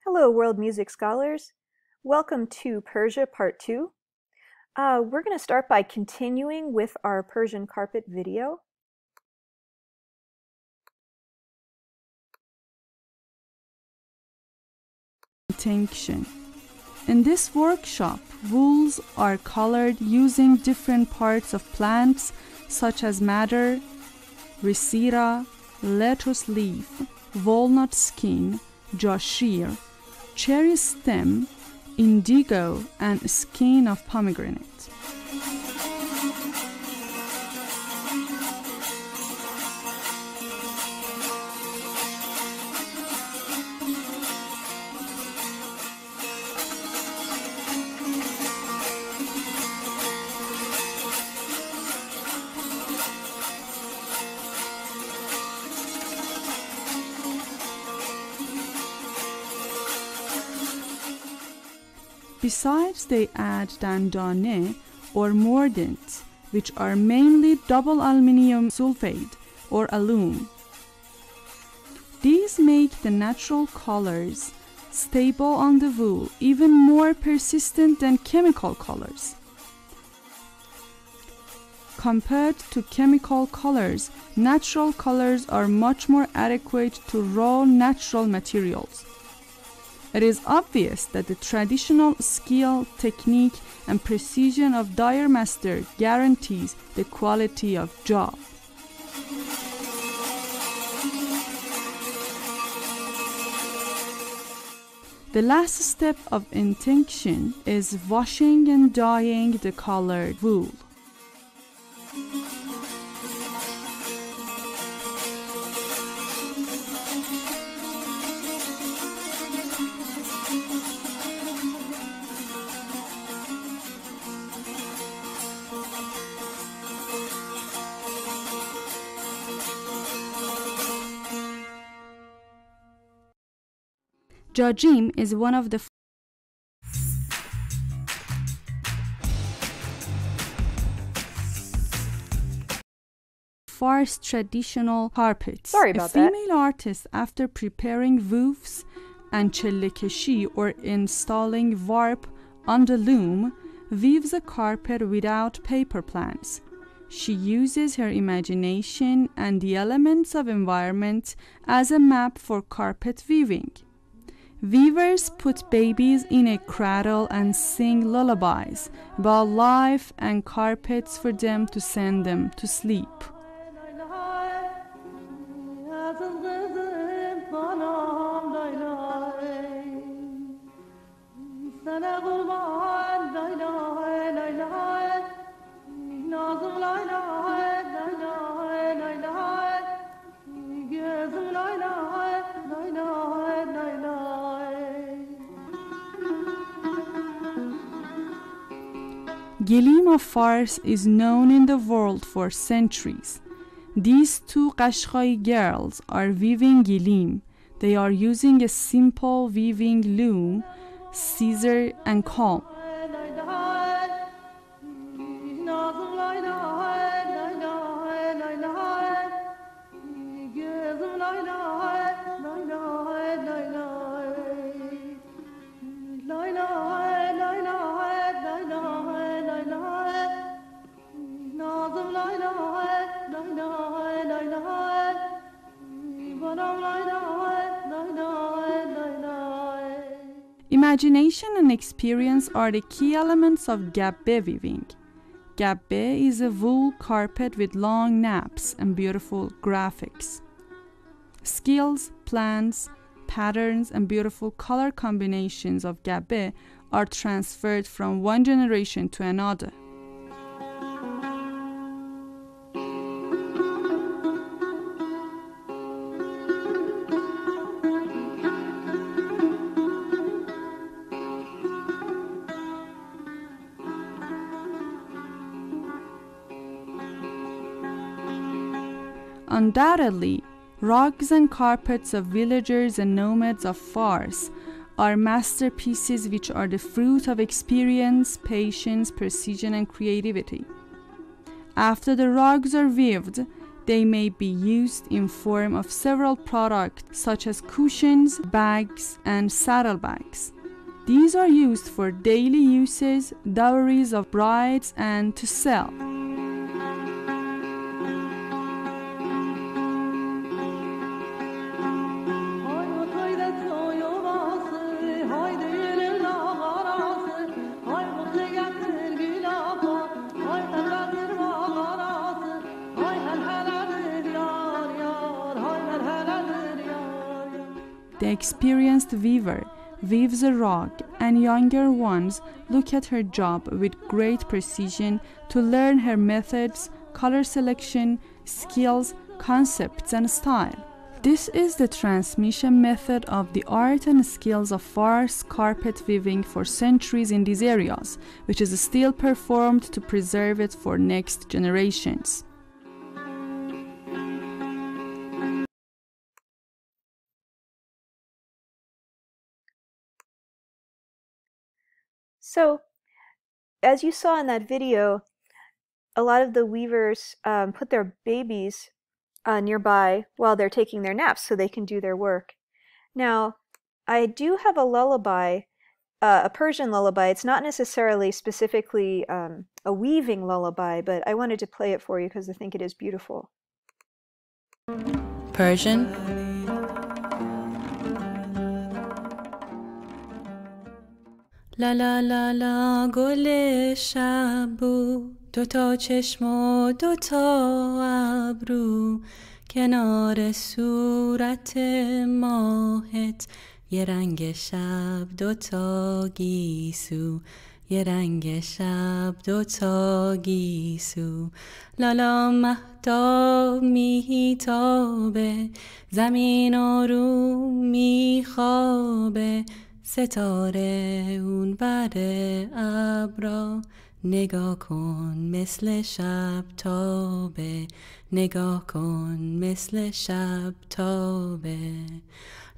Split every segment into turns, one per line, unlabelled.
Hello, world music scholars. Welcome to Persia Part 2. We're going to start by continuing with our Persian carpet video.
Distinction. In this workshop, wools are colored using different parts of plants such as madder, resira, lettuce leaf, walnut skin, jashir, cherry stem, indigo, and skin of pomegranate. Besides, they add dandane or mordant, which are mainly double aluminum sulfate or alum. These make the natural colors stable on the wool, even more persistent than chemical colors. Compared to chemical colors, natural colors are much more adequate to raw natural materials. It is obvious that the traditional skill, technique, and precision of dyer master guarantees the quality of job. The last step of intinction is washing and dyeing the colored wool. Jajim is one of the Fars traditional carpets.
Sorry about that.
A female artist, after preparing woofs and chelekeshi or installing warp on the loom, weaves a carpet without paper plans. She uses her imagination and the elements of environment as a map for carpet weaving. Weavers put babies in a cradle and sing lullabies about life and carpets for them to send them to sleep. Gilim of Fars is known in the world for centuries. These two Qashqai girls are weaving gilim. They are using a simple weaving loom, scissor, and comb. Imagination and experience are the key elements of gabbe weaving. Gabbe is a wool carpet with long naps and beautiful graphics. Skills, plans, patterns, and beautiful color combinations of gabbe are transferred from one generation to another. Undoubtedly, rugs and carpets of villagers and nomads of Fars are masterpieces which are the fruit of experience, patience, precision, and creativity. After the rugs are weaved, They may be used in form of several products such as cushions, bags, and saddlebags. These are used for daily uses, dowries of brides, and to sell. The experienced weaver weaves a rug, and younger ones look at her job with great precision to learn her methods, color selection, skills, concepts, and style. This is the transmission method of the art and skills of Fars carpet weaving for centuries in these areas, which is still performed to preserve it for next generations.
So, as you saw in that video, a lot of the weavers put their babies nearby while they're taking their naps so they can do their work. Now, I do have a lullaby, a Persian lullaby. It's not necessarily specifically a weaving lullaby, but I wanted to play it for you because I think it is beautiful.
Persian. لا لا لا لا گل شب بود، دوتا چشم و دوتا ابرو، کنار صورت ماهت یه رنگ شب دوتا گیسو، یه رنگ شب دوتا گیسو. لالا مهتاب میتابه، زمین آروم میخوابه، ستاره اون بر ابرا، نگاه کن مثل شب تابه، نگاه کن مثل شب تابه.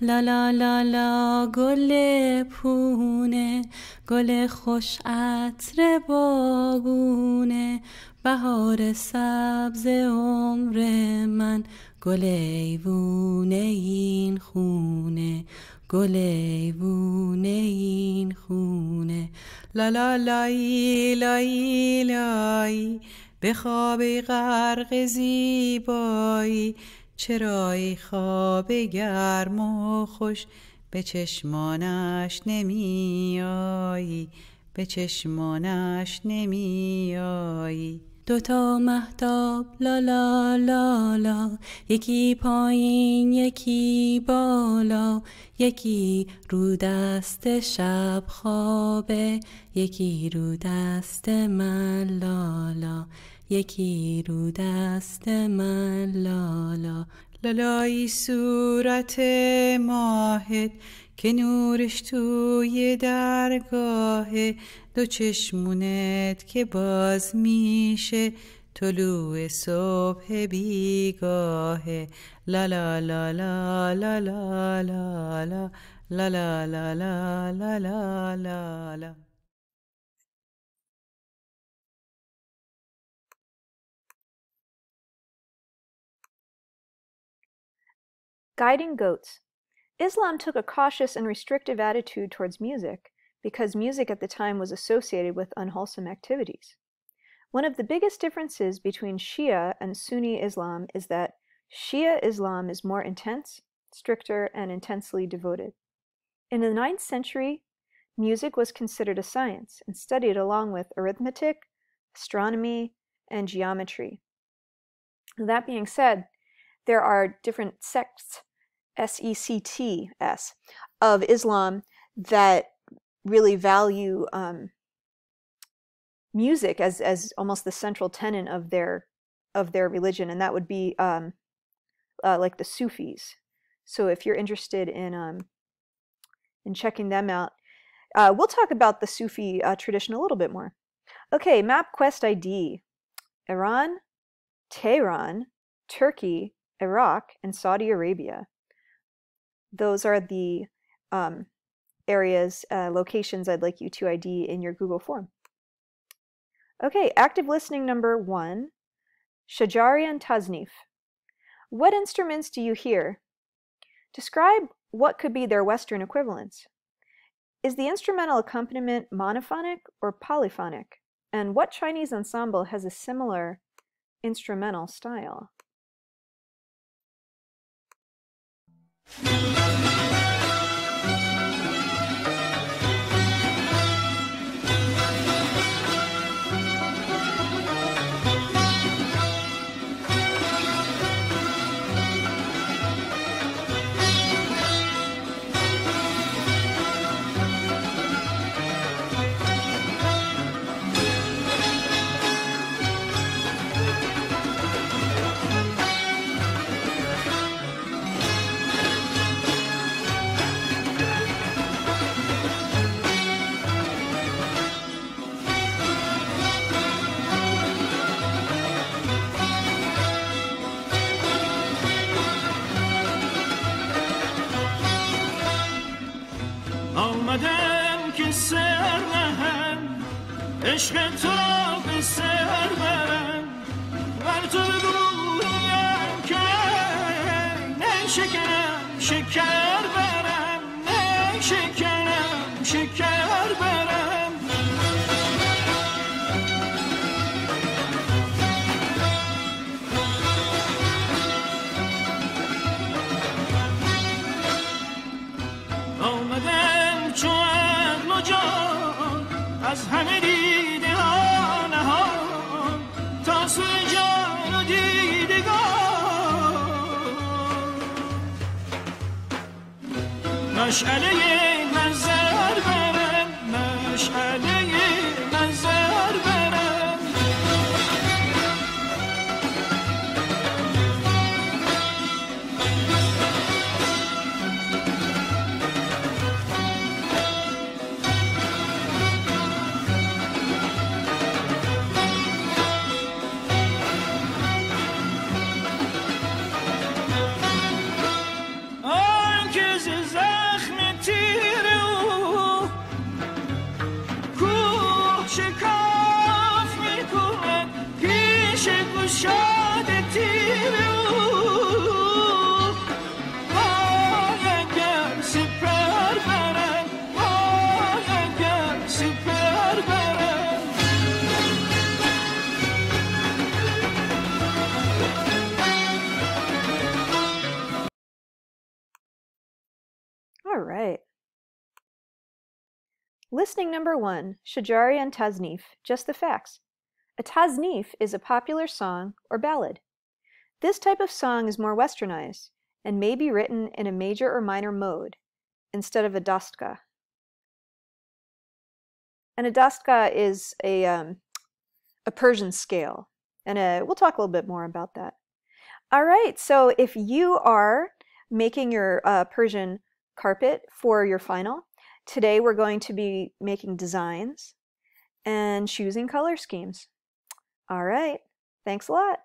لا لا لا لا گل پونه، گل خوش عطر بابونه، بهار سبز عمر من، گل ایوونه این خونه، گل ایوونه این خونه. لا لا لایی لایی لایی، به خواب غرق زیبایی، چرایی خواب گرم و خوش، به چشمانش نمیایی، به چشمانش نمیایی. دوتا مهتاب لا لا لا لا، یکی پایین یکی بالا، یکی رو دست شب خوابه، یکی رو دست من لالا، یکی رو دست من لالا. لالایی صورت ماهت که نورش توی درگاهه، دو چشمونت که باز میشه طلوع صبح بیگاهه. لا لا لا لا لا لا لا لا لا لا لا لا لا لا لا لا.
Guiding goats. Islam took a cautious and restrictive attitude towards music because music at the time was associated with unwholesome activities. One of the biggest differences between Shia and Sunni Islam is that Shia Islam is more intense, stricter, and intensely devoted. In the 9th century, music was considered a science and studied along with arithmetic, astronomy, and geometry. That being said, there are different sects, S-E-C-T-S, of Islam that really value music as almost the central tenet of their religion, and that would be like the Sufis. So if you're interested in checking them out, we'll talk about the Sufi tradition a little bit more. Okay, map quest ID: Iran, Tehran, Turkey, Iraq, and Saudi Arabia. Those are the areas, locations I'd like you to ID in your Google form. Okay, active listening number 1, Shajari and Tasnif. What instruments do you hear? Describe what could be their Western equivalents. Is the instrumental accompaniment monophonic or polyphonic? And what Chinese ensemble has a similar instrumental style?
آمدم که سر نهم عشق تو را به سر برم بر تو بگویم که نشکنم شکر برم نشکنم شکر برم آمدم چو عقل و جان از همه دیده ها نهان تا سوی جان و دیدگان مشعله نظر برم مشعله نظر برم
All right. Listening number 1, Shajari and Tasnif, just the facts. A tasnif is a popular song or ballad. This type of song is more westernized and may be written in a major or minor mode instead of a dastka. And a dastka is a Persian scale, and we'll talk a little bit more about that. All right, so if you are making your Persian carpet for your final, today we're going to be making designs and choosing color schemes. All right, thanks a lot.